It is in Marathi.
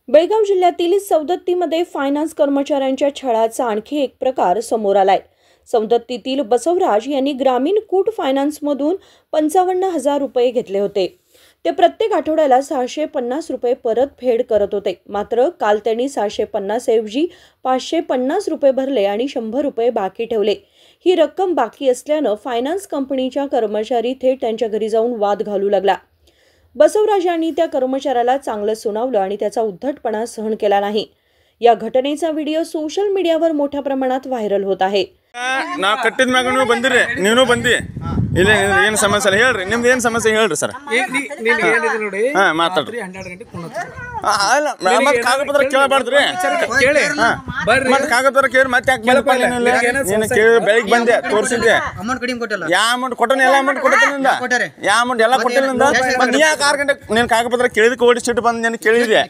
बेळगाव जिल्ह्यातील सौदत्तीमध्ये फायनान्स कर्मचाऱ्यांच्या छळाचा आणखी एक प्रकार समोर आलाय। सौदत्तीतील बसवराज यांनी ग्रामीण कूट फायनान्समधून 55,000 रुपये घेतले होते। ते प्रत्येक आठवड्याला 650 रुपये परतफेड करत होते। मात्र काल त्यांनी 650 ऐवजी 550 रुपये भरले आणि 100 रुपये बाकी ठेवले। ही रक्कम बाकी असल्याने फायनान्स कंपनीच्या कर्मचारी थेट त्यांच्या घरी जाऊन वाद घालू लागला। बसवराज यांनी त्या कर्मचाऱ्याला चांगलं सुनावलं आणि त्याचा उद्धटपणा सहन केला नाही। या घटनेचा व्हिडिओ सोशल मीडियावर मोठ्या प्रमाणात व्हायरल होत आहे। ನಾ ಕಟ್ಟಿದ ಮ್ಯಾಗ ನೀವು ಬಂದಿರಿ, ನೀವು ಬಂದಿ ಇಲ್ಲ ಏನು ಸಮಸ್ಯೆ ಇಲ್ಲ ಹೇಳ್ರಿ, ನಿಮ್ದು ಏನು ಸಮಸ್ಯೆ ಹೇಳ್ರಿ ಸರ್। ಹಾ ಮಾತಾಡ್ರಿ, 12 ಗಂಟೆ ಕುಣತ್ರಿ ಅಲ್ಲ ಮತ್ತೆ ಕಾಗದಪತ್ರ ಕೇಳಬಾರ್ದ್ರಿ, ಕೇಳಿ ಮತ್ತೆ ಕಾಗದಪತ್ರ ಕೇಳಿ ಮತ್ತೆ ಯಾಕೆ ಬಂದಪ್ಪ ನೀನು ಕೇಳಿ ಬೆಳಿಗ್ಗೆ ಬಂದೆ ತೋರಿಸಿದ್ದೆ ಅಮೌಂಟ್ ಕಡಿಮೆ ಕೊಟ್ಟಿಲ್ಲ, ಯಾವ ಅಮೌಂಟ್ ಕೊಟ್ಟನ ಎಲ್ಲ ಅಮೌಂಟ್ ಕೊಟ್ಟಿಲ್ಲ, ಯಾವ ಅಮೌಂಟ್ ಎಲ್ಲ ಕೊಟ್ಟಿಲ್ಲ, ನೀ ಯಾಕೆ 6 ಗಂಟೆ ನೀನು ಕಾಗದಪತ್ರ ಕೇಳಿದಕ್ಕೆ ಓಡಿಸಿಟ್ಟು ಬಂದು ನೀನು ಕೇಳಿದ್ದೆ।